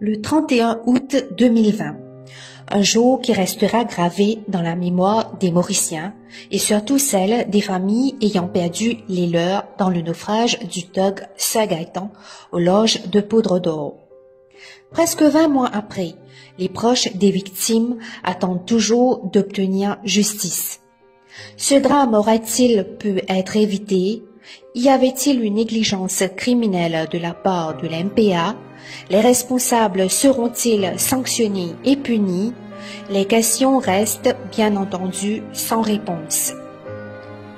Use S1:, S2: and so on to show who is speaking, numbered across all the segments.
S1: le 31 août 2020, un jour qui restera gravé dans la mémoire des Mauriciens et surtout celle des familles ayant perdu les leurs dans le naufrage du tug Sir Gaëtan aux Loges de Poudre d'Or. Presque 20 mois après, les proches des victimes attendent toujours d'obtenir justice. Ce drame aurait-il pu être évité? Y avait-il une négligence criminelle de la part de la MPA? Les responsables seront-ils sanctionnés et punis? Les questions restent, bien entendu, sans réponse.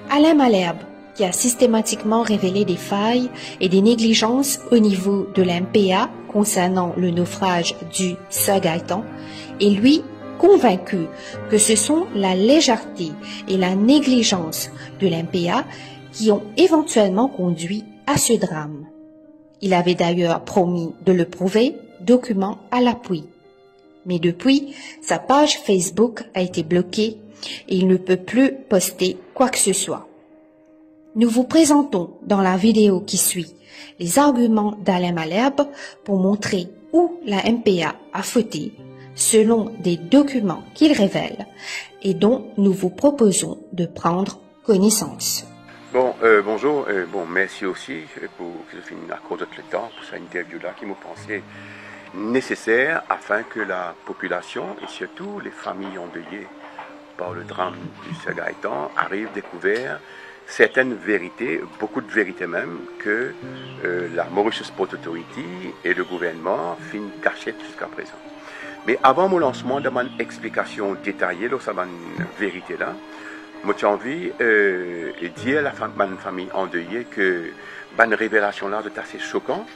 S1: Alain Malherbe, qui a systématiquement révélé des failles et des négligences au niveau de la MPA concernant le naufrage du Sir Gaëtan, est lui convaincu que ce sont la légèreté et la négligence de la MPA qui ont éventuellement conduit à ce drame. Il avait d'ailleurs promis de le prouver, document à l'appui. Mais depuis, sa page Facebook a été bloquée et il ne peut plus poster quoi que ce soit. Nous vous présentons dans la vidéo qui suit les arguments d'Alain Malherbe pour montrer où la MPA a fauté selon des documents qu'il révèle et dont nous vous proposons de prendre connaissance.
S2: Bon, bonjour, merci aussi pour que je finisse à cause de le temps pour cette interview-là qui me pensait nécessaire afin que la population et surtout les familles endeuillées par le drame du Sir Gaëtan arrivent à découvrir certaines vérités, beaucoup de vérités même, que la Mauritius Port Authority et le gouvernement finissent cachés jusqu'à présent. Mais avant mon lancement de mon explication détaillée de cette vérité-là, j'ai envie de dire à la famille endeuillée que cette révélation-là est assez choquante,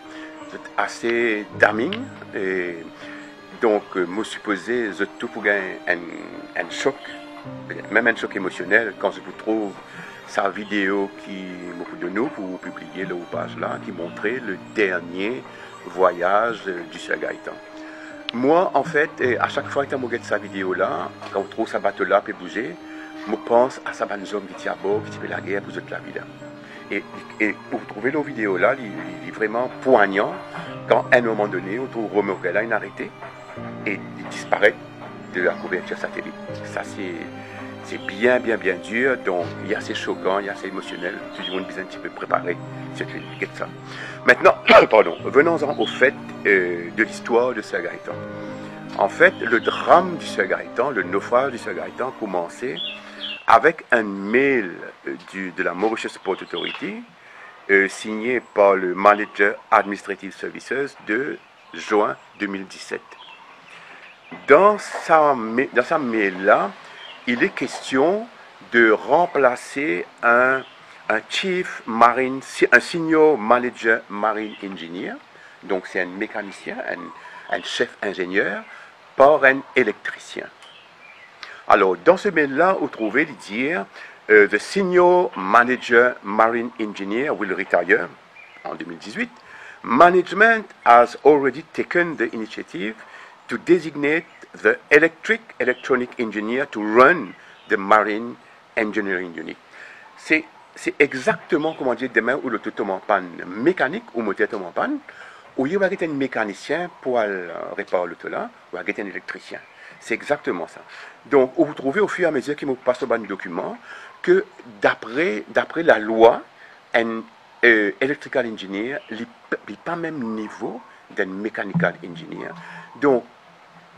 S2: assez damning. Et donc, je suppose que tout pour gagner un choc, même un choc émotionnel, quand je vous trouve sa vidéo qui de nous pour publier le page-là, qui montrait le dernier voyage du Sir Gaëtan. Moi, en fait, à chaque fois que je regarde sa vidéo-là, quand on trouve sa bateau-là peut bouger, je pense à sa bonne zone qui fait la guerre pour toute la vie. Et pour trouver la vidéo-là, il est vraiment poignant quand, à un moment donné, on trouve Romorella inarrêté et il disparaît de la couverture satellite. Ça, c'est bien dur, donc il est assez choquant, il est assez émotionnel. Tout le monde a besoin un petit peu préparer cette ça. Maintenant, venons-en au fait de l'histoire de Sir Gaëtan. En fait, le drame du Sir Gaëtan, le naufrage du Sir Gaëtan, commençait avec un mail de la Mauritius Port Authority signé par le Manager Administrative Services de juin 2017. Dans sa mail-là, il est question de remplacer un Senior Manager Marine Engineer, donc c'est un mécanicien, un chef ingénieur, par un électricien. Alors, dans ce mail-là, vous trouvez dire The Senior Manager Marine Engineer will retire en 2018. Management has already taken the initiative to designate the electronic engineer to run the marine engineering unit. C'est exactement, comment dire, demain où le tout tombe en panne mécanique ou moteur tombe en panne, où il y a un mécanicien pour réparer le tout là, ou un électricien. C'est exactement ça. Donc, vous trouvez au fur et à mesure qu'il me passe au document que d'après la loi, un electrical engineer n'est pas même niveau d'un mechanical engineer. Donc,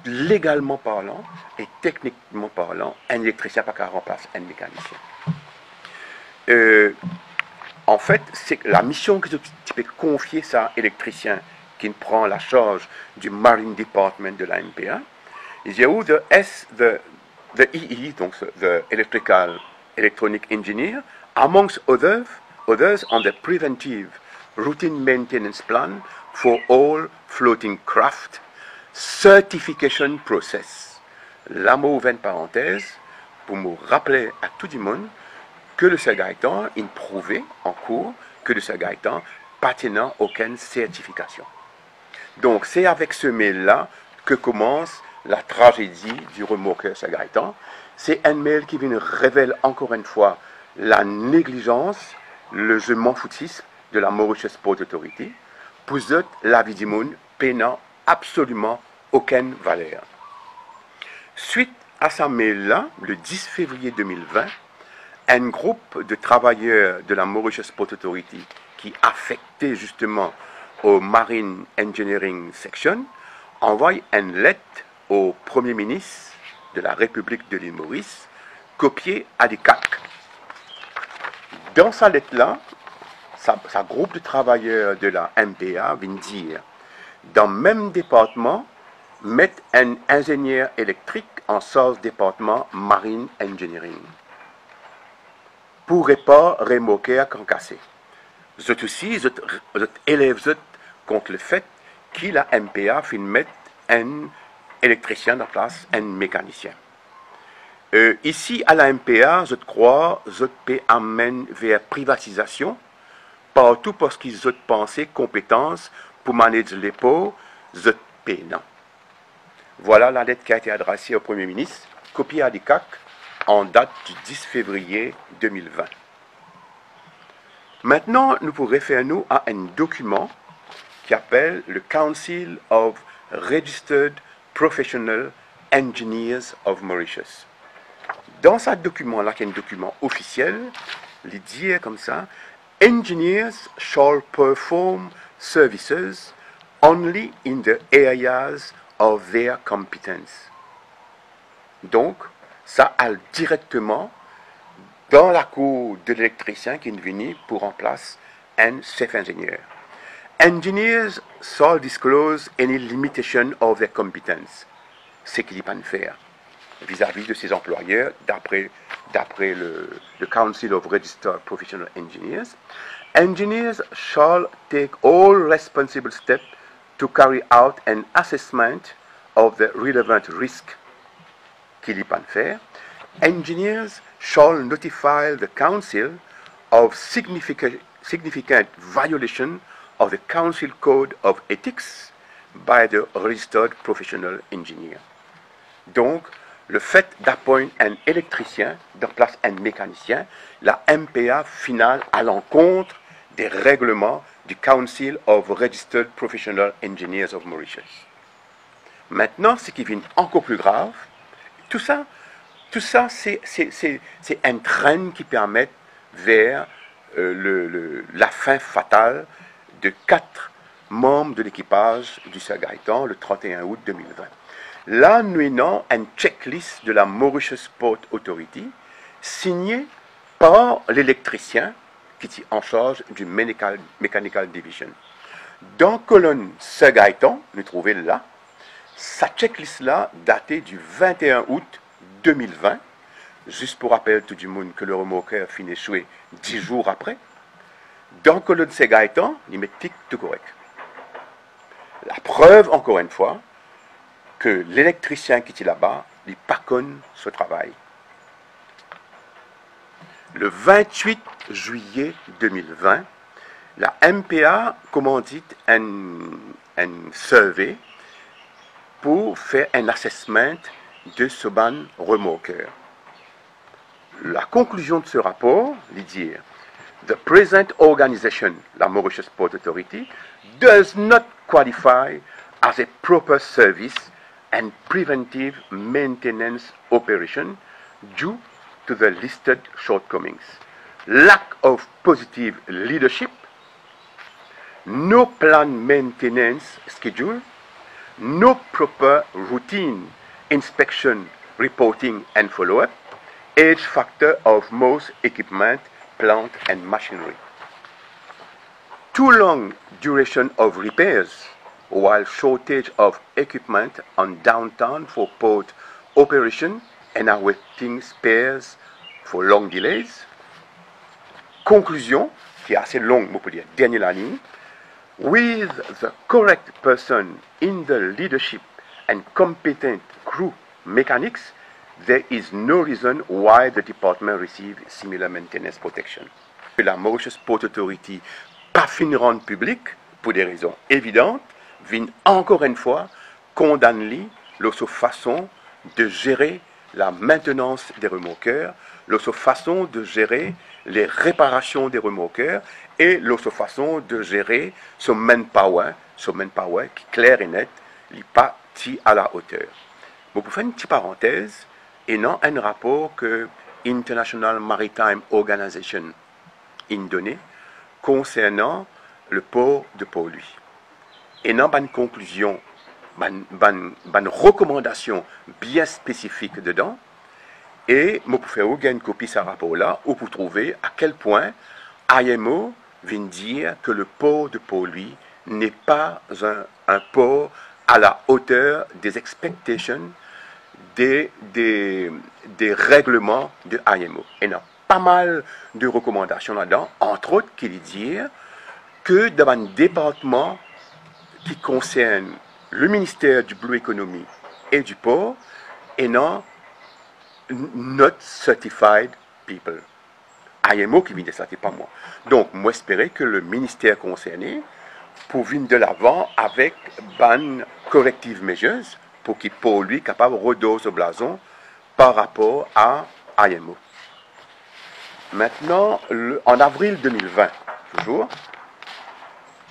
S2: légalement parlant et techniquement parlant, un électricien n'a pas qu'à remplacer un mécanicien. En fait, c'est la mission que tu peux confier à un électricien qui prend la charge du Marine Department de la MPA. Il y a où the EE, donc the Electronic Engineer, amongst others on the preventive routine maintenance plan for all floating craft certification process. Là, je ouvre une parenthèse pour me rappeler à tout le monde que le Sir Gaëtan, il prouvait en cours que le Sir Gaëtan patinant aucune certification. Donc, c'est avec ce mail-là que commence la tragédie du remorqueur Sir Gaëtan. C'est un mail qui vient révéler encore une fois la négligence, le je m'en foutisme de la Mauritius Port Authority, pour la vie du monde peinant absolument aucune valeur. Suite à sa mail-là, le 10 février 2020, un groupe de travailleurs de la Mauritius Port Authority qui affectait justement au Marine Engineering Section envoie une lettre au Premier ministre de la République de l'île Maurice, copiée à des CAC. Dans sa lettre-là, sa groupe de travailleurs de la MPA vient dire, dans le même département, mettre un ingénieur électrique en charge département Marine Engineering pour réparer remorqueurs concassés. Vous aussi, vous élèves contre le fait que la MPA fait mettre un électricien en place, un mécanicien. Ici, à la MPA, je crois, je peux amener vers privatisation, partout parce qu'ils ont pensé compétences pour manager les pots, je peux non. Voilà la lettre qui a été adressée au Premier ministre, copiée à l'ICAC, en date du 10 février 2020. Maintenant, nous pourrons référer nous à un document qui s'appelle le Council of Registered Professional Engineers of Mauritius. Dans ce document-là, qui est un document officiel, il dit comme ça, Engineers shall perform services only in the areas of their competence. Donc, ça a directement dans la cour de l'électricien qui est venu pour remplacer un chef ingénieur. Engineers shall disclose any limitation of their competence. Ce qu'ils ne peuvent pas faire vis-à-vis de ses employeurs, d'après le Council of Registered Professional Engineers. Engineers shall take all responsible steps to carry out an assessment of the relevant risk qu'ils ne peuvent pas faire. Engineers shall notify the Council of significant violation of the Council Code of Ethics by the registered professional engineer. Donc, le fait d'appointer un électricien, de place un mécanicien, la MPA finale à l'encontre des règlements du Council of Registered Professional Engineers of Mauritius. Maintenant, ce qui vient encore plus grave, tout ça c'est un train qui permet vers la fin fatale de 4 membres de l'équipage du Sir Gaëtan le 31 août 2020. Là, nous avons une checklist de la Mauritius Port Authority signée par l'électricien qui est en charge du Mechanical Division. Dans la colonne Sir Gaëtan, nous trouvons là, sa checklist-là datait du 21 août 2020, juste pour rappeler tout le monde que le remorqueur finit échoué 10 jours après. Dans la colonne Sir Gaëtan, il met tic tout correct. La preuve, encore une fois, que l'électricien qui est là-bas, il pas connaît ce travail. Le 28 juillet 2020, la MPA commandite un survey pour faire un assessment de ce ban remorqueur. La conclusion de ce rapport, il dit The present organization, la Mauritius Port Authority, does not qualify as a proper service and preventive maintenance operation due to the listed shortcomings. Lack of positive leadership, no plan maintenance schedule, no proper routine inspection, reporting and follow-up, age factor of most equipment, plant and machinery. Too long duration of repairs, while shortage of equipment on downtown for port operation and awaiting spares for long delays. Conclusion, qui est assez longue, on peut dire, dernière ligne. With the correct person in the leadership and competent crew mechanics, there is no reason why the department receive similar maintenance protection. La Mauritius Port Authority, pas fin rendre public, pour des raisons évidentes, vient encore une fois condamner leur façon de gérer la maintenance des remorqueurs, leur façon de gérer les réparations des remorqueurs et leur façon de gérer ce manpower qui est clair et net, n'est pas à la hauteur. Bon, pour faire une petite parenthèse, et non un rapport que International Maritime Organization a donné concernant le port de Port-Louis. Et non, une conclusion, une recommandation bien spécifique dedans. Et je peux faire une copie de ce rapport-là, où vous trouver à quel point IMO vient dire que le port de Port-Louis n'est pas un port à la hauteur des expectations des règlements de IMO. Et il y a pas mal de recommandations là-dedans, entre autres qui dit que dans un département qui concerne le ministère du Blue Economy et du port, et non not certified people. IMO qui vient de ça, c'est pas moi. Donc, moi, j'espérais que le ministère concerné pour venir de l'avant avec ban corrective measures pour qu'il pour lui capable de redoser au blason par rapport à IMO. Maintenant, en avril 2020, toujours,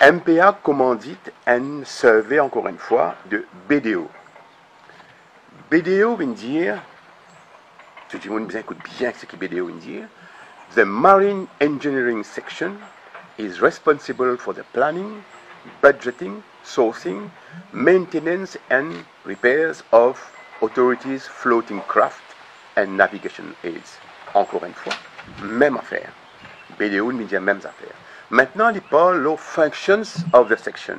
S2: MPA commandite un survey, encore une fois, de BDO. BDO vient dire, tout le monde écoute bien ce que BDO vient dire, the Marine Engineering Section is responsible for the planning, budgeting, sourcing, maintenance and repairs of authorities' floating craft and navigation aids. Encore une fois, même affaire. BDO nous dit même affaire. Maintenant, il parle aux functions of the section.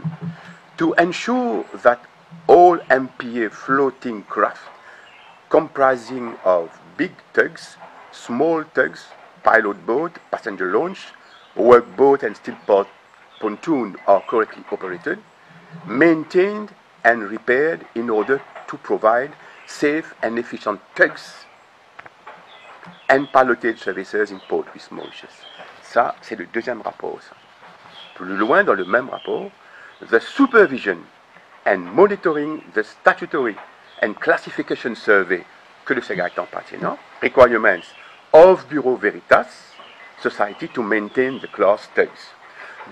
S2: To ensure that all MPA floating craft comprising of big tugs, small tugs, pilot boat, passenger launch, workboat and steel pontoon are correctly operated, maintained and repaired in order to provide safe and efficient tugs and piloted services in Port Louis, Mauritius. Ça, c'est le deuxième rapport. Ça. Plus loin dans le même rapport, the supervision and monitoring the statutory and classification survey que le Ségat est pertinent, requirements of Bureau Veritas Society to maintain the class tugs.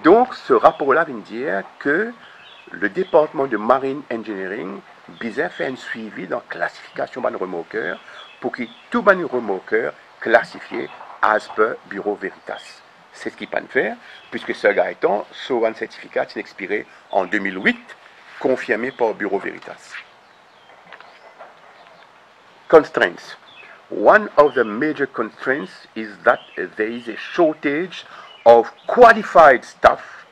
S2: Donc, ce rapport-là vient dire que le département de Marine Engineering visait faire un suivi dans la classification de remorqueurs pour que tout le remorqueur classifié as per Bureau Veritas. C'est ce qu'il peut faire, puisque ce Gaëtan, sur un certificat qui est expiré en 2008, confirmé par Bureau Veritas. Constraints. One of the major constraints is that there is a shortage of qualified staff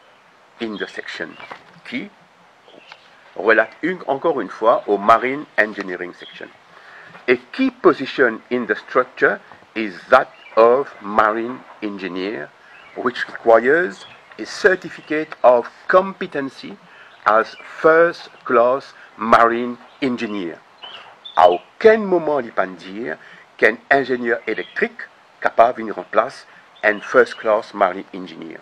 S2: in the section, qui relate encore une fois au Marine Engineering section. A key position in the structure is that of Marine Engineer, which requires a certificate of competency as first-class Marine Engineer. À aucun moment, il ne peut dire qu'un ingénieur électrique capable de venir en place un first-class Marine Engineer.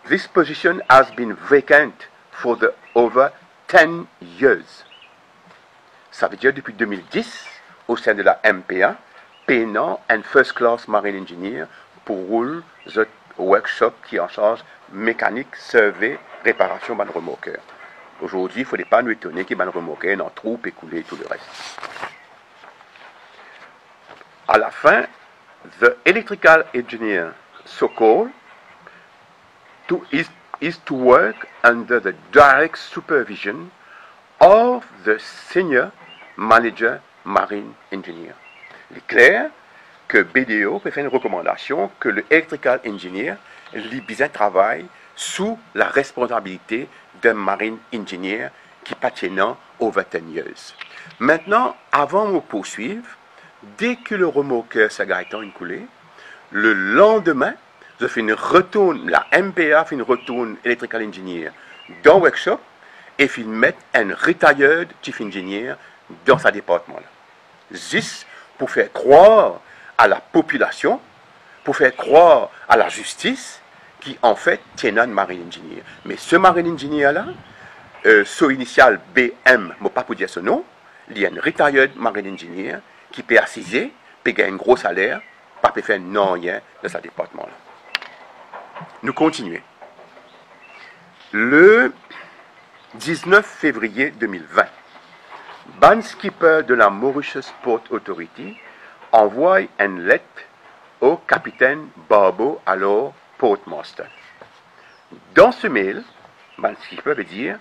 S2: This position has been vacant for over 10 years. Ça veut dire depuis 2010, au sein de la MPA, payant un first-class Marine Engineer pour rouler le workshop qui est en charge mécanique, survey, réparation de remorqueur. Aujourd'hui, il ne faudrait pas nous étonner qu'il y ait un remorqueur dans troupe, écoulé et tout le reste. À la fin, the electrical engineer so-called is to work under the direct supervision of the senior manager marine engineer. Il est clair que BDO peut faire une recommandation que le electrical engineer bien travaille sous la responsabilité d'un marine engineer qui patinant over 10 years. Maintenant, avant de poursuivre, dès que le remorqueur s'agaïtant une coulée, le lendemain, je fais une retourne, la MPA fait une retourne electrical engineer dans le workshop et fait mettre un retired chief engineer dans sa département-là. Juste pour faire croire à la population, pour faire croire à la justice, qui en fait tient un marine engineer. Mais ce marine engineer-là, son initial BM, je ne peux pas dire ce nom, il y a un retired marine engineer qui peut assiser, peut gagner un gros salaire, pas peut faire non rien dans ce département-là. Nous continuons. 19 février 2020. Ban skipper de la Mauritius Port Authority envoie une lettre au capitaine Barbeau, alors portmaster. Dans ce mail, ban skipper veut dire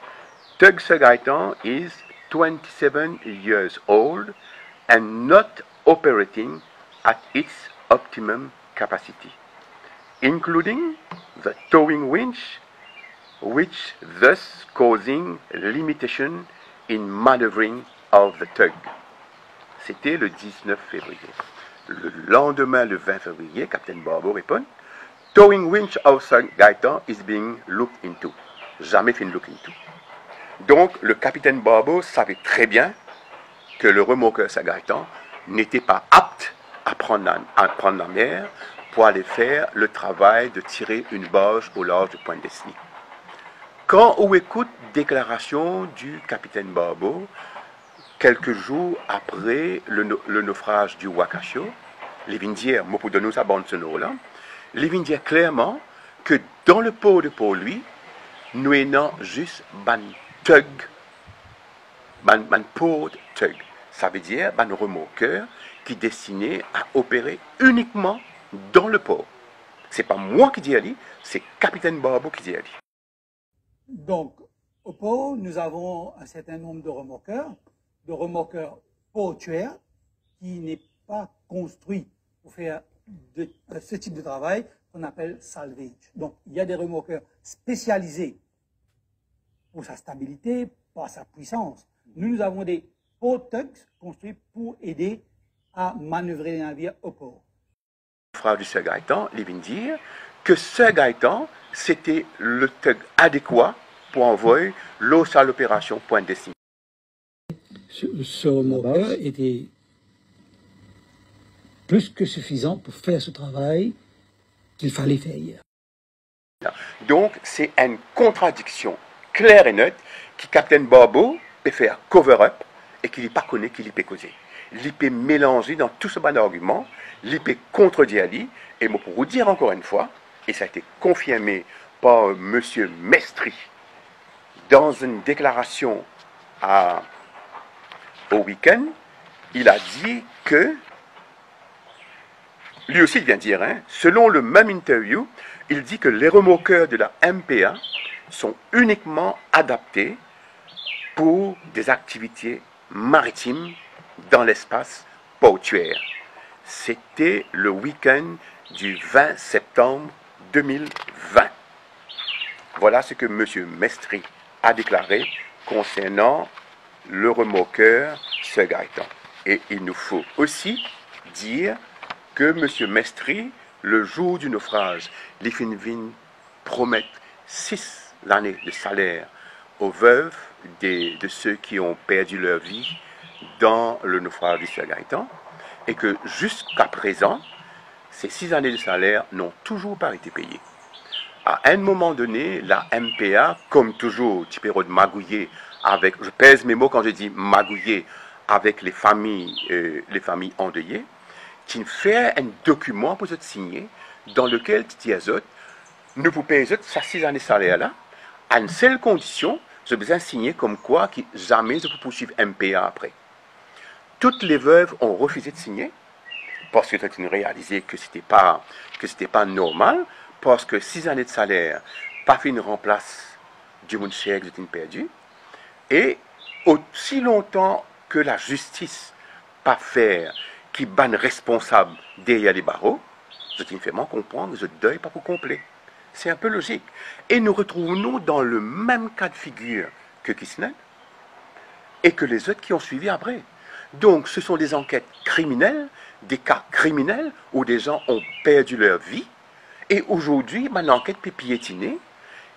S2: Tug Sir Gaëtan is 27 years old and not operating at its optimum capacity, including the towing winch, which thus causing limitation in maneuvering of the tug. C'était le 19 février. Le lendemain, le 20 février, Captain Barbeau répond Towing winch of Sir Gaëtan is being looked into. Jamais fin look into. Donc, le capitaine Barbeau savait très bien que le remorqueur Sir Gaëtan n'était pas apte à prendre la mer pour aller faire le travail de tirer une barge au large du point de Destiny. Quand on écoute déclaration du capitaine Barbeau, quelques jours après le naufrage du Wakasho, les Vindières, moi pour donner sa bande sonore là, les Vindières clairement que dans le port de Port-Louis, nous ayons juste ban tug, ban port tug. Ça veut dire ban remorqueur qui est destiné à opérer uniquement dans le port. C'est pas moi qui dis Ali, c'est capitaine Barbeau qui dit Ali.
S3: Donc, au port, nous avons un certain nombre de remorqueurs portuaires qui n'est pas construit pour faire ce type de travail qu'on appelle salvage. Donc, il y a des remorqueurs spécialisés pour sa stabilité, par sa puissance. Nous avons des port tugs construits pour aider à manœuvrer les navires au port.
S2: Le frère du Sir Gaëtan, il vient dire que Sir Gaëtan, c'était le tug adéquat pour envoyer l'eau à l'opération point Destiny.
S3: Ce remorqueur était plus que suffisant pour faire ce travail qu'il fallait faire.
S2: Donc, c'est une contradiction claire et nette qui Captain Barbeau peut faire cover-up et qu'il n'est pas connu qu'il peut causer. Il peut mélanger dans tout ce bon argument, il peut contredire Ali, et moi pour vous dire encore une fois, et ça a été confirmé par M. Mestri dans une déclaration au week-end, il a dit que, lui aussi il vient de dire, selon le même interview, il dit que les remorqueurs de la MPA sont uniquement adaptés pour des activités maritimes dans l'espace portuaire. C'était le week-end du 20 septembre 2020. Voilà ce que M. Mestri a déclaré concernant le remorqueur Sir Gaëtan. Et il nous faut aussi dire que M. Mestri, le jour du naufrage, les Finvin promettent 6 années de salaire aux veuves de ceux qui ont perdu leur vie dans le naufrage du Sir Gaëtan, et que jusqu'à présent, ces 6 années de salaire n'ont toujours pas été payées. À un moment donné, la MPA, comme toujours, Tipero de magouiller avec, je pèse mes mots quand je dis magouiller avec les familles endeuillées, qui fait un document pour se signer dans lequel tu dis à eux, nous vous payons ces 6 années de salaire là, à une seule condition, je besoin signer comme quoi que jamais je peux poursuivre MPA après. Toutes les veuves ont refusé de signer parce que tu as réalisé que c'était pas normal, parce que 6 années de salaire, pas fait une remplace du monde cher que tu as perdu, et aussi longtemps que la justice pas faire qui banne responsable derrière les barreaux, je t'ai fait comprendre, je deuil pas pour complet. C'est un peu logique. Et nous retrouvons dans le même cas de figure que Kisnen et que les autres qui ont suivi après. Donc, ce sont des enquêtes criminelles, des cas criminels où des gens ont perdu leur vie. Et aujourd'hui, l'enquête peut piétiner.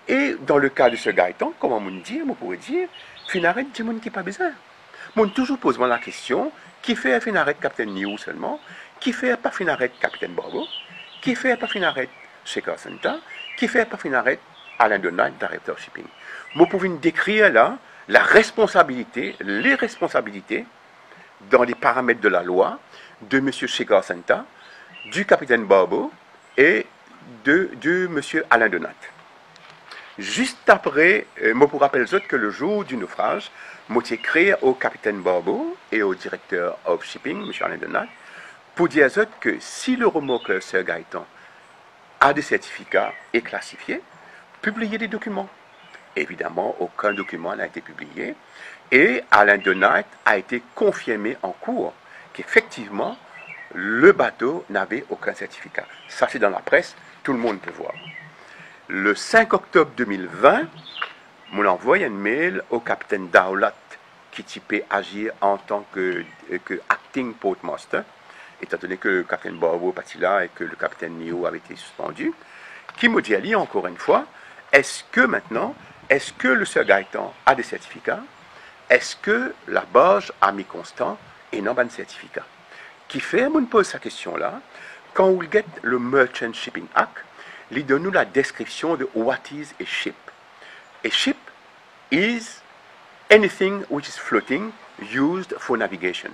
S2: Et dans le cas de ce Gaëtan, comment on pourrait dire, Finaret, du monde qui n'a pas besoin. On toujours pose la question, qui fait Finaret Capitaine Niou seulement, qui fait pas Finaret Capitaine Barbeau, qui fait pas Finaret Shaker Center, qui fait pas Finaret Alain Donat, Director Shipping. Vous pouvez décrire là la responsabilité, les responsabilités dans les paramètres de la loi de M. Shaker Center, du capitaine Barbeau et de M. Alain Donat. Juste après, je vous rappelle que le jour du naufrage, j'ai écrit au capitaine Barbeau et au directeur of shipping, M. Alain Denat, pour dire que si le remorqueur Sir Gaëtan a des certificats et classifiés, publiez des documents. Évidemment, aucun document n'a été publié et Alain Denat a été confirmé en cours qu'effectivement, le bateau n'avait aucun certificat. Ça, c'est dans la presse, tout le monde peut voir. Le 5 octobre 2020, on envoie un mail au capitaine Dowlat qui typait agir en tant que acting portmaster, étant donné que le capitaine Barbeau est parti là et que le capitaine Nio avait été suspendu, qui me dit encore une fois, est-ce que le Sir Gaëtan a des certificats? Est-ce que la barge a mis constant et non pas de certificat? Qui fait, on pose sa question là, quand on get le Merchant Shipping Act, il donne nous la description de what is a ship. A ship is anything which is floating used for navigation.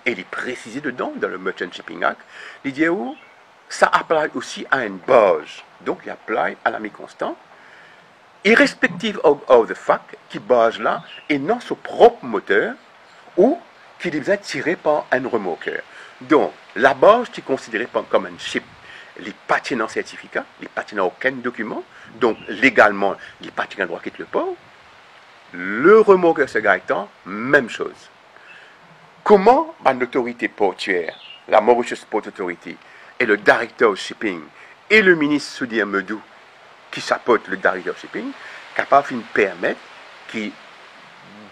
S2: Et il est précisé dedans, dans le Merchant Shipping Act, il dit où ça applique aussi à une barge. Donc, il applique à la mi-constant, irrespective of the fact qu'il barge là et non son propre moteur ou qu'il est besoin tiré par un remorqueur. Donc, la barge est considérée comme un ship. Il n'est pas en certificat, il n'est pas en aucun document, donc légalement, il n'est pas en droit de quitter le port. Le remorqueur Sir Gaëtan, même chose. Comment l'autorité portuaire, la Mauritius Port Authority, et le directeur of shipping, et le ministre Soudir Medou, qui chapeaute le directeur of shipping, capable de permettre que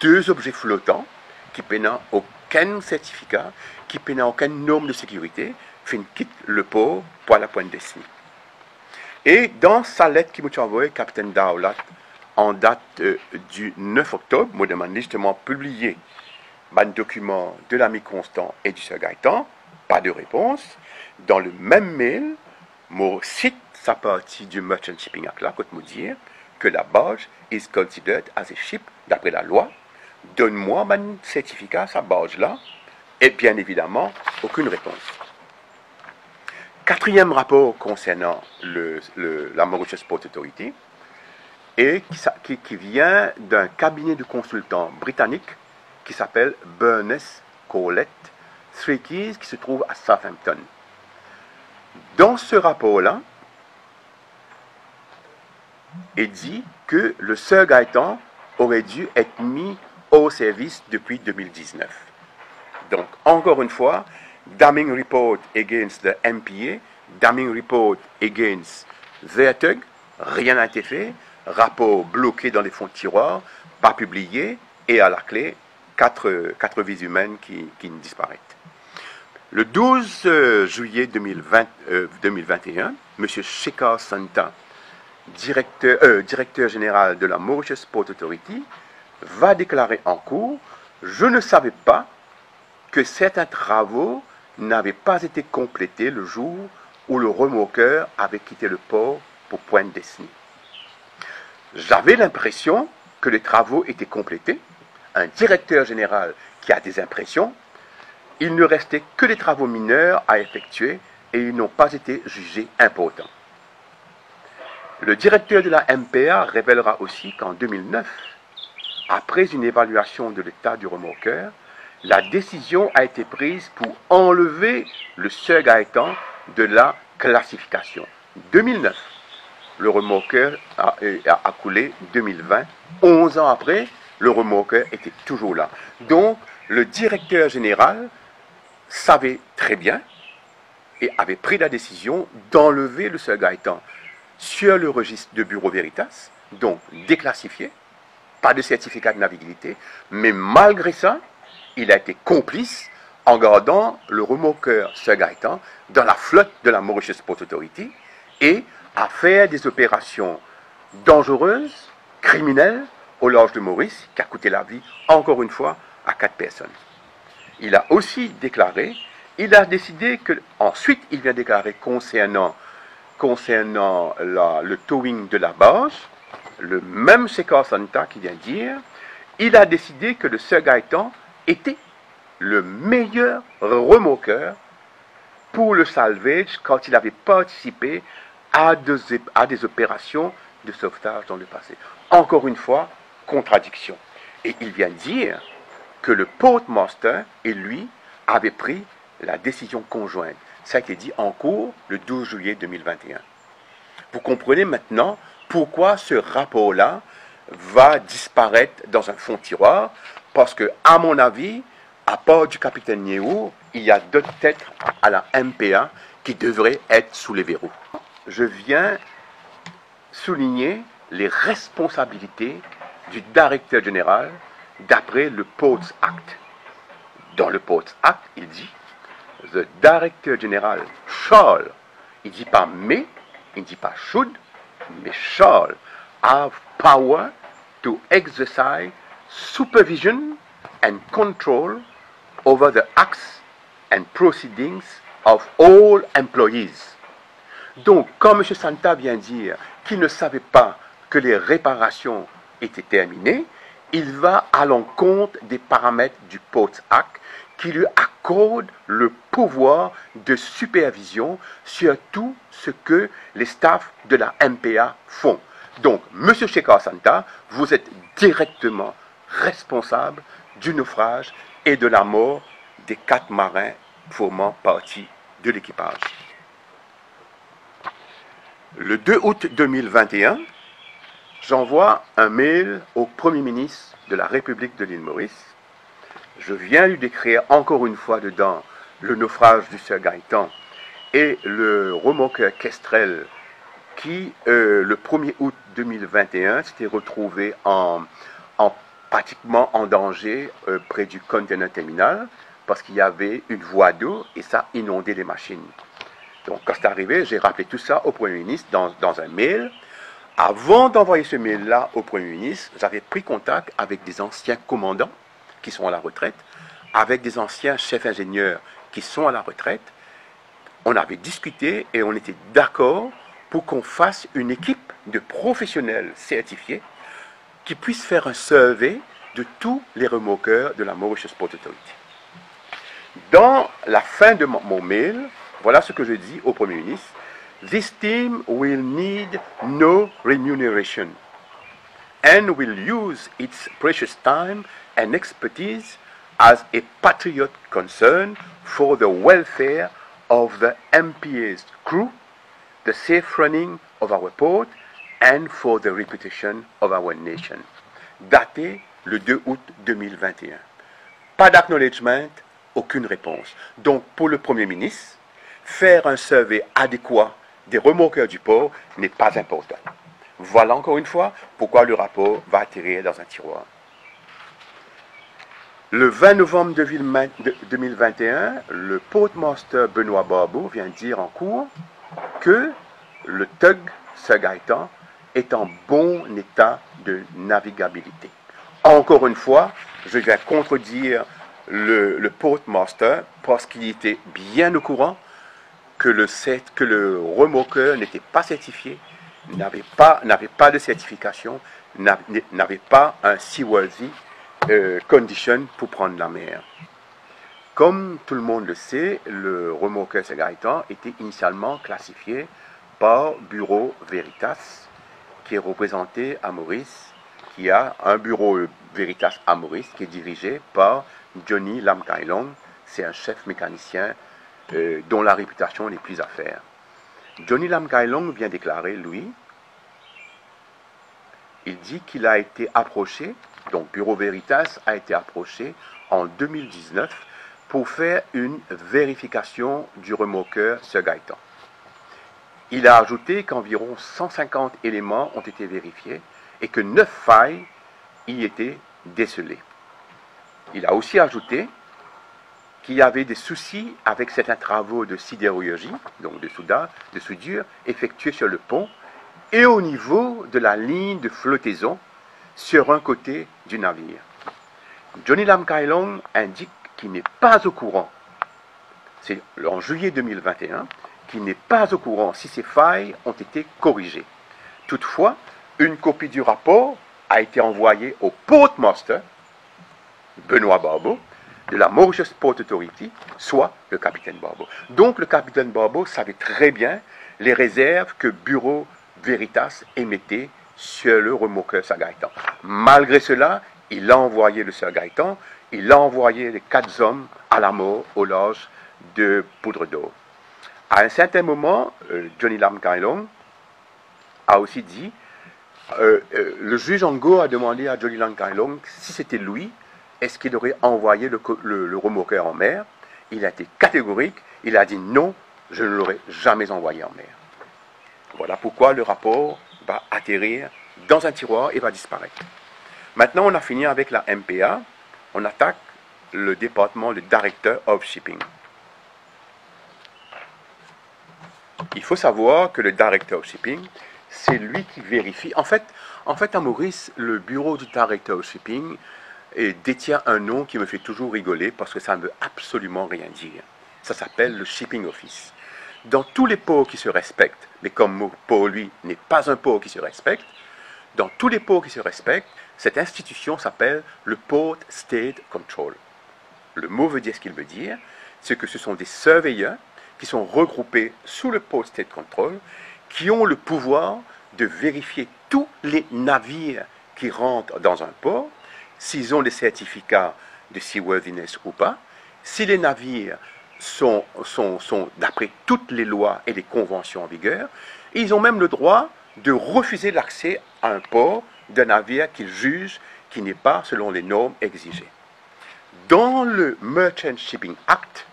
S2: deux objets flottants, qui n'ont aucun certificat, qui n'ont aucune norme de sécurité, quittent le port pour la pointe d'Esnie. Et dans sa lettre qui m'a envoyée, capitaine Dowlat, en date du 9 octobre, m'a demandé justement de publier un document de l'ami Constant et du Sir Gaëtan, pas de réponse. Dans le même mail, je cite sa partie du Merchant Shipping Act là, pour me dire que la barge is considered as a ship d'après la loi. Donne-moi mon certificat à sa barge là, et bien évidemment, aucune réponse. Quatrième rapport concernant la Mauritius Port Authority, et qui vient d'un cabinet de consultants britannique qui s'appelle Burness Corlett Three Keys, qui se trouve à Southampton. Dans ce rapport-là, il dit que le Sir Gaëtan aurait dû être mis au service depuis 2019. Donc, encore une fois, damning report against the MPA, damning report against Vertug, rien n'a été fait, rapport bloqué dans les fonds de tiroir, pas publié, et à la clé, quatre vies humaines qui disparaissent. Le 12 juillet 2021, M. Shekhar Santa, directeur général de la Mauritius Port Authority, va déclarer en cours « Je ne savais pas que certains travaux n'avaient pas été complétés le jour où le remorqueur avait quitté le port pour Pointe d'Esnie. J'avais l'impression que les travaux étaient complétés. Un directeur général qui a des impressions, il ne restait que des travaux mineurs à effectuer et ils n'ont pas été jugés importants. Le directeur de la MPA révélera aussi qu'en 2009, après une évaluation de l'état du remorqueur, la décision a été prise pour enlever le Sir Gaëtan de la classification. 2009, le remorqueur a coulé 2020. 11 ans après, le remorqueur était toujours là. Donc, le directeur général savait très bien et avait pris la décision d'enlever le Sir Gaëtan sur le registre de Bureau Veritas, donc déclassifié, pas de certificat de navigabilité, mais malgré ça, il a été complice en gardant le remorqueur Sir Gaëtan dans la flotte de la Mauritius Port Authority et à faire des opérations dangereuses, criminelles, au large de Maurice, qui a coûté la vie, encore une fois, à 4 personnes. Il a aussi déclaré, il a décidé que, ensuite, il vient déclarer concernant le towing de la barge, le même Shekhar Santa qui vient dire, il a décidé que le Sir Gaëtan était le meilleur remorqueur pour le salvage quand il avait participé à des opérations de sauvetage dans le passé. Encore une fois, contradiction. Et il vient dire que le Portmaster et lui avaient pris la décision conjointe. Ça a été dit en cours le 12 juillet 2021. Vous comprenez maintenant pourquoi ce rapport-là va disparaître dans un fond tiroir, parce que, à mon avis, à part du capitaine Niehou, il y a d'autres têtes à la MPA qui devraient être sous les verrous. Je viens souligner les responsabilités du directeur général d'après le Ports Act. Dans le Ports Act, il dit « The Director General shall », il ne dit pas « mais », il ne dit pas « should », mais « shall » have power to exercise supervision and control over the acts and proceedings of all employees. Donc, quand M. Santa vient dire qu'il ne savait pas que les réparations étaient terminées, il va à l'encontre des paramètres du Ports Act qui lui accordent le pouvoir de supervision sur tout ce que les staffs de la MPA font. Donc, M. Shekhar Santa, vous êtes directement responsable du naufrage et de la mort des 4 marins formant partie de l'équipage. Le 2 août 2021, j'envoie un mail au Premier ministre de la République de l'île Maurice. Je viens lui décrire encore une fois dedans le naufrage du Sir Gaëtan et le remorqueur Kestrel qui, le 1er août 2021, s'était retrouvé pratiquement en danger près du container terminal parce qu'il y avait une voie d'eau et ça inondait les machines. Donc, quand c'est arrivé, j'ai rappelé tout ça au Premier ministre dans un mail. Avant d'envoyer ce mail-là au Premier ministre, j'avais pris contact avec des anciens commandants qui sont à la retraite, avec des anciens chefs ingénieurs qui sont à la retraite. On avait discuté et on était d'accord pour qu'on fasse une équipe de professionnels certifiés qui puissent faire un survey de tous les remorqueurs de la Mauritius Port Authority. Dans la fin de mon mail, voilà ce que je dis au Premier ministre. This team will need no remuneration and will use its precious time and expertise as a patriot concern for the welfare of the MPA's crew, the safe running of our port and for the reputation of our nation. Daté le 2 août 2021. Pas d'acknowledgement, aucune réponse. Donc pour le Premier ministre, faire un survey adéquat des remorqueurs du port n'est pas important. Voilà encore une fois pourquoi le rapport va atterrir dans un tiroir. Le 20 novembre 2021, le Portmaster Benoît Barbeau vient dire en cours que le tug Sir Gaëtan est en bon état de navigabilité. Encore une fois, je viens contredire le Portmaster parce qu'il était bien au courant que le remorqueur n'était pas certifié, n'avait pas de certification, n'avait pas un seaworthy condition pour prendre la mer. Comme tout le monde le sait, le remorqueur Sir Gaëtan était initialement classifié par Bureau Veritas, qui est représenté à Maurice, qui a un bureau Veritas à Maurice, qui est dirigé par Johnny Lam Kai Long. C'est un chef mécanicien dont la réputation n'est plus à faire. Johnny Lam Kai Long vient déclarer, lui, il dit qu'il a été approché, donc Bureau Veritas a été approché en 2019 pour faire une vérification du remorqueur Sir Gaëtan. Il a ajouté qu'environ 150 éléments ont été vérifiés et que 9 failles y étaient décelées. Il a aussi ajouté qu'il y avait des soucis avec certains travaux de sidérurgie, donc de soudure, effectués sur le pont et au niveau de la ligne de flottaison sur un côté du navire. Johnny Lam Kai Long indique qu'il n'est pas au courant, c'est en juillet 2021, qu'il n'est pas au courant si ces failles ont été corrigées. Toutefois, une copie du rapport a été envoyée au Portmaster, Benoît Barbeau, de la Mauritius Port Authority, soit le capitaine Barbeau. Donc le capitaine Barbeau savait très bien les réserves que Bureau Veritas émettait sur le remorqueur Sir Gaëtan. Malgré cela, il a envoyé le Sir Gaëtan, il a envoyé les 4 hommes à la mort au large de Poudre d'Or. À un certain moment, Johnny Lam Kai Long a aussi dit, le juge Ango a demandé à Johnny Lam Kai Long si c'était lui, est-ce qu'il aurait envoyé le remorqueur en mer. Il a été catégorique, il a dit non, je ne l'aurais jamais envoyé en mer. Voilà pourquoi le rapport va atterrir dans un tiroir et va disparaître. Maintenant, on a fini avec la MPA, on attaque le département, le Director of Shipping. Il faut savoir que le Director of Shipping, c'est lui qui vérifie. En fait, à Maurice, le bureau du Director of Shipping détient un nom qui me fait toujours rigoler parce que ça ne veut absolument rien dire. Ça s'appelle le Shipping Office. Dans tous les ports qui se respectent, mais comme pour lui n'est pas un port qui se respecte, dans tous les ports qui se respectent, cette institution s'appelle le Port State Control. Le mot veut dire ce qu'il veut dire, c'est que ce sont des surveilleurs qui sont regroupés sous le Port State Control, qui ont le pouvoir de vérifier tous les navires qui rentrent dans un port, s'ils ont des certificats de seaworthiness ou pas, si les navires sont d'après toutes les lois et les conventions en vigueur, et ils ont même le droit de refuser l'accès à un port d'un navire qu'ils jugent qui n'est pas selon les normes exigées. Dans le Merchant Shipping Act,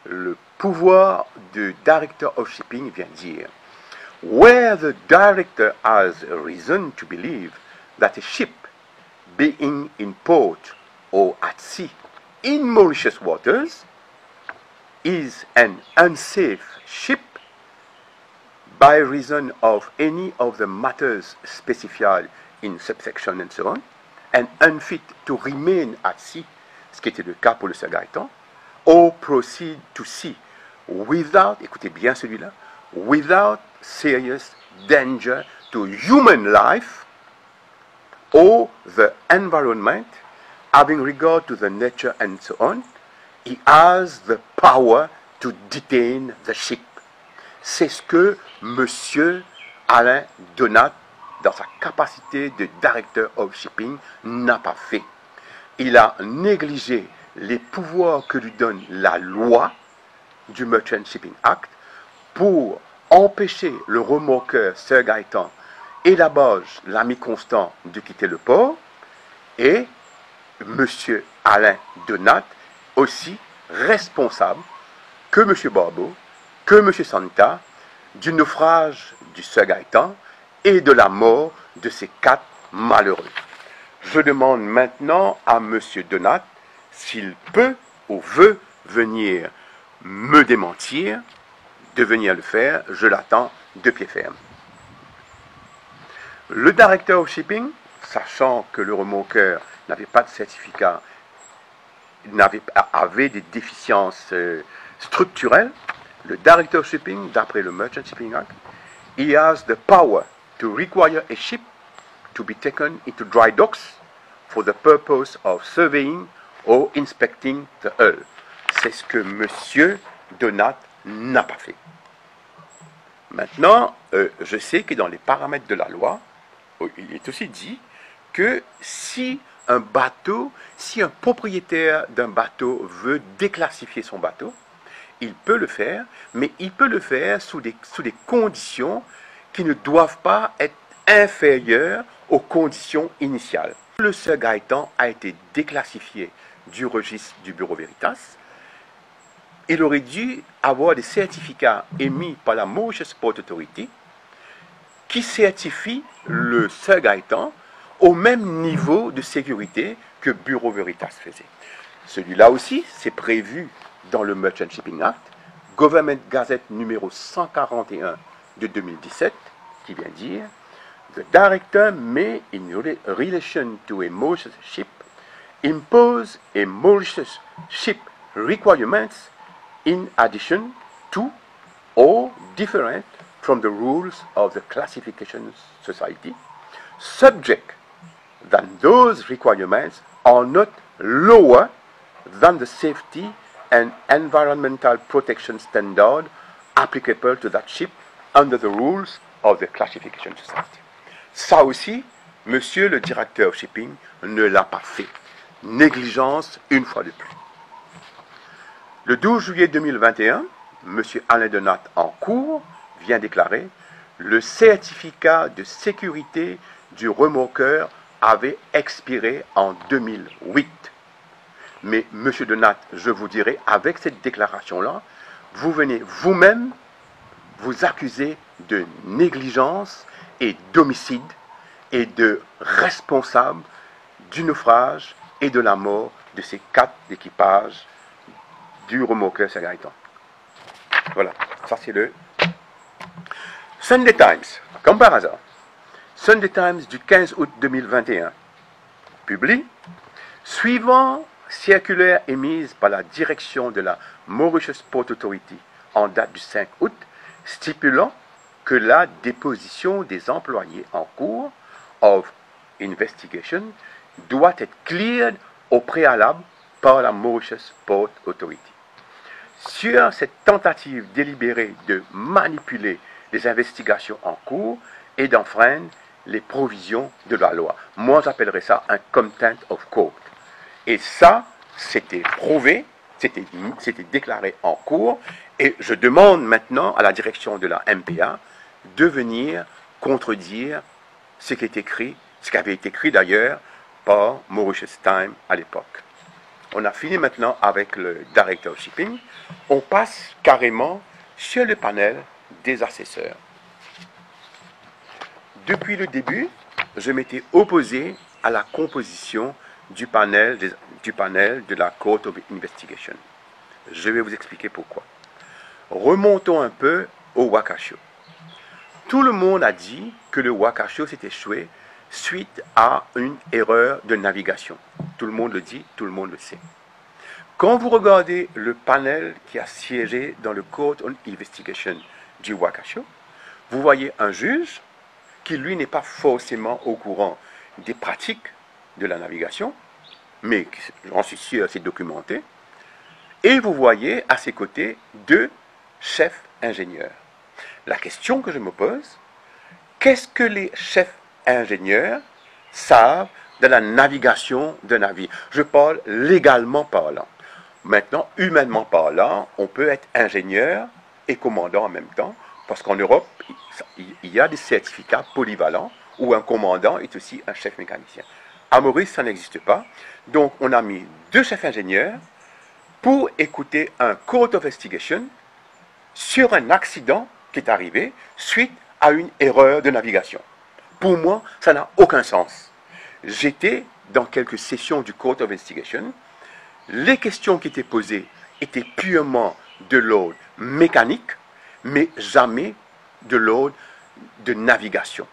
S2: le pouvoir du Director of Shipping vient dire « Where the Director has a reason to believe that a ship being in port or at sea in Mauritius waters is an unsafe ship by reason of any of the matters specified in subsection and so on, and unfit to remain at sea, ce qui était le cas pour le Sir Gaëtan, or proceed to sea without, écoutez bien celui-là, without serious danger to human life or the environment, having regard to the nature and so on, he has the power to detain the ship. C'est ce que M. Alain Donat, dans sa capacité de Director of Shipping, n'a pas fait. Il a négligé les pouvoirs que lui donne la loi du Merchant Shipping Act pour empêcher le remorqueur Sir Gaëtan et la barge l'ami Constant de quitter le port, et M. Alain Donat aussi responsable que M. Barbeau, que M. Santa, du naufrage du Sir Gaëtan et de la mort de ces 4 malheureux. Je demande maintenant à M. Donat s'il peut ou veut venir me démentir, de venir le faire. Je l'attends de pied ferme. Le Director of Shipping, sachant que le remorqueur n'avait pas de certificat, avait des déficiences structurelles, le Director of Shipping, d'après le Merchant Shipping Act, he has the power to require a ship to be taken into dry docks for the purpose of surveying or inspecting the hull. C'est ce que M. Donat n'a pas fait. Maintenant, je sais que dans les paramètres de la loi, il est aussi dit que si un propriétaire d'un bateau veut déclassifier son bateau, il peut le faire, mais il peut le faire sous des conditions qui ne doivent pas être inférieures aux conditions initiales. Le Sir Gaëtan a été déclassifié du registre du Bureau Veritas. Il aurait dû avoir des certificats émis par la Mauritius Port Authority qui certifient le Sir Gaëtan au même niveau de sécurité que Bureau Veritas faisait. Celui-là aussi, c'est prévu dans le Merchant Shipping Act, Government Gazette numéro 141 de 2017, qui vient dire « The Director may, in relation to a Mauritius ship, impose a Mauritius ship requirements in addition to or different from the rules of the Classification Society, subject that those requirements are not lower than the safety and environmental protection standard applicable to that ship under the rules of the Classification Society. Ça aussi, monsieur le directeur shipping ne l'a pas fait. Négligence une fois de plus. Le 12 juillet 2021, monsieur Alain Donat en cours vient déclarer « Le certificat de sécurité du remorqueur avait expiré en 2008. » Mais monsieur Donat, je vous dirai, avec cette déclaration-là, vous venez vous-même vous accuser de négligence et d'homicide et de responsable du naufrage et de la mort de ces 4 équipages du remorqueur Saint-Gaëtan. Voilà, ça c'est le Sunday Times, comme par hasard. Sunday Times du 15 août 2021 publie « Suivant circulaire émise par la direction de la Mauritius Port Authority en date du 5 août, stipulant que la déposition des employés en cours of investigation doit être cleared au préalable par la Mauritius Port Authority. Sur cette tentative délibérée de manipuler les investigations en cours et d'enfreindre les provisions de la loi. Moi, j'appellerais ça un contempt of court. Et ça, c'était prouvé, c'était déclaré en cours, et je demande maintenant à la direction de la MPA de venir contredire ce qui est écrit, ce qui avait été écrit d'ailleurs par Mauritius Times à l'époque. On a fini maintenant avec le Director Shipping. On passe carrément sur le panel des assesseurs. Depuis le début, je m'étais opposé à la composition du panel de la Court of Investigation. Je vais vous expliquer pourquoi. Remontons un peu au Wakasho. Tout le monde a dit que le Wakasho s'est échoué suite à une erreur de navigation. Tout le monde le dit, tout le monde le sait. Quand vous regardez le panel qui a siégé dans le Court of Investigation du Wakasho, vous voyez un juge qui, lui, n'est pas forcément au courant des pratiques de la navigation, mais j'en suis sûr, c'est documenté. Et vous voyez à ses côtés 2 chefs ingénieurs. La question que je me pose, qu'est-ce que les chefs ingénieurs savent de la navigation d'un navire? Je parle légalement parlant. Maintenant, humainement parlant, on peut être ingénieur et commandant en même temps, parce qu'en Europe, il y a des certificats polyvalents où un commandant est aussi un chef mécanicien. À Maurice, ça n'existe pas. Donc, on a mis 2 chefs ingénieurs pour écouter un Court of Investigation sur un accident qui est arrivé suite à une erreur de navigation. Pour moi, ça n'a aucun sens. J'étais dans quelques sessions du Court of Investigation. Les questions qui étaient posées étaient purement de l'ordre mécanique, mais jamais de l'ordre de navigation.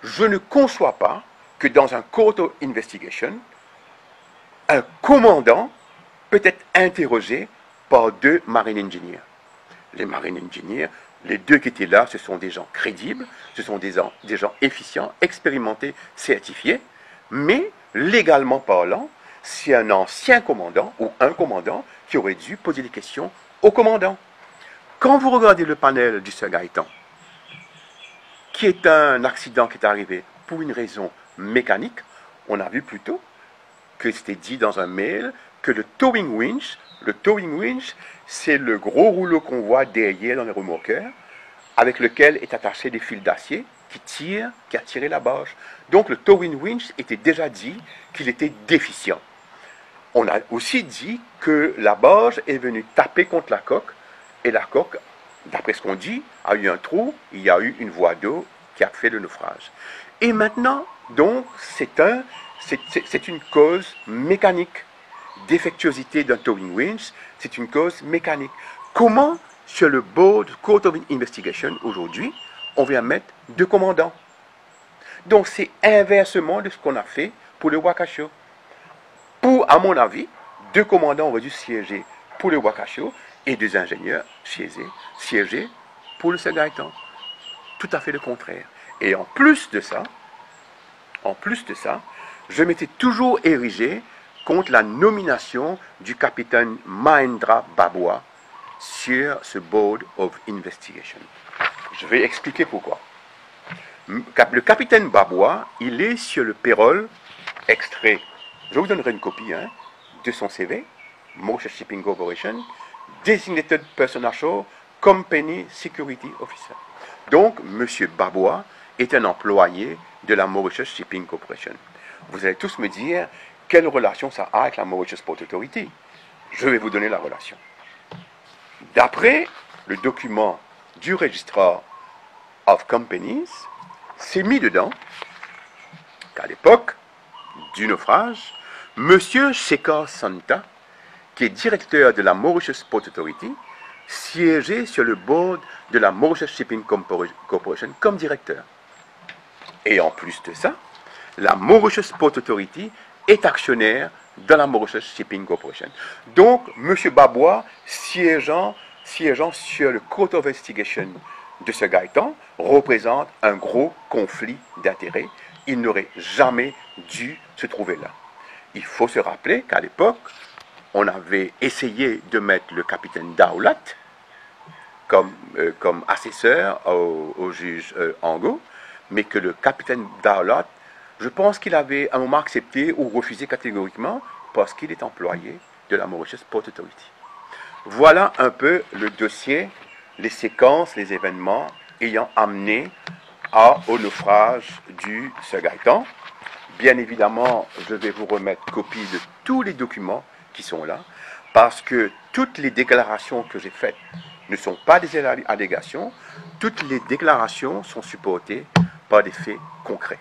S2: Je ne conçois pas que dans un Court of Investigation, un commandant peut être interrogé par 2 marine engineers. Les marine engineers, les 2 qui étaient là, ce sont des gens crédibles, ce sont des gens efficients, expérimentés, certifiés, mais légalement parlant, c'est un ancien commandant ou un commandant qui aurait dû poser des questions au commandant. Quand vous regardez le panel du Saint-Gaëtan, qui est un accident qui est arrivé pour une raison mécanique, on a vu plus tôt que c'était dit dans un mail que le towing winch, c'est le gros rouleau qu'on voit derrière dans les remorqueurs, avec lequel est attaché des fils d'acier qui a tiré la barge. Donc le towing winch était déjà dit qu'il était déficient. On a aussi dit que la barge est venue taper contre la coque, et la coque, d'après ce qu'on dit, a eu un trou, il y a eu une voie d'eau qui a fait le naufrage. Et maintenant, donc, c'est une cause mécanique. Défectuosité d'un towing winch, c'est une cause mécanique. Comment, sur le board Court of Investigation, aujourd'hui, on vient mettre 2 commandants? Donc, c'est inversement de ce qu'on a fait pour le Wakasho. À mon avis, 2 commandants auraient dû siéger pour le Wakasho et 2 ingénieurs siéger pour le Saint-Gaëtan. Tout à fait le contraire. Et en plus de ça, je m'étais toujours érigé contre la nomination du capitaine Mahendra Babua sur ce Board of Investigation. Je vais expliquer pourquoi. Le capitaine Babois, il est sur le payroll extrait. Je vous donnerai une copie de son CV, Mauritius Shipping Corporation, Designated Personal Company Security Officer. Donc, M. Babois est un employé de la Mauritius Shipping Corporation. Vous allez tous me dire quelle relation ça a avec la Mauritius Port Authority. Je vais vous donner la relation. D'après le document du Registrar of Companies, c'est mis dedans qu'à l'époque du naufrage, M. Shekhar Santa, qui est directeur de la Mauritius Port Authority, siégeait sur le board de la Mauritius Shipping Corporation comme directeur. Et en plus de ça, la Mauritius Port Authority est actionnaire dans la Mauritius Shipping Corporation. Donc, M. Babois, siégeant sur le Court of Investigation de ce Gaëtan, représente un gros conflit d'intérêts. Il n'aurait jamais dû se trouver là. Il faut se rappeler qu'à l'époque, on avait essayé de mettre le capitaine Daoulat comme assesseur au juge Angot, mais que le capitaine Daoulat, je pense qu'il avait à un moment accepté ou refusé catégoriquement parce qu'il est employé de la Mauritius Port Authority. Voilà un peu le dossier, les séquences, les événements ayant amené au naufrage du Sir Gaëtan. Bien évidemment, je vais vous remettre copie de tous les documents qui sont là, parce que toutes les déclarations que j'ai faites ne sont pas des allégations, toutes les déclarations sont supportées par des faits concrets.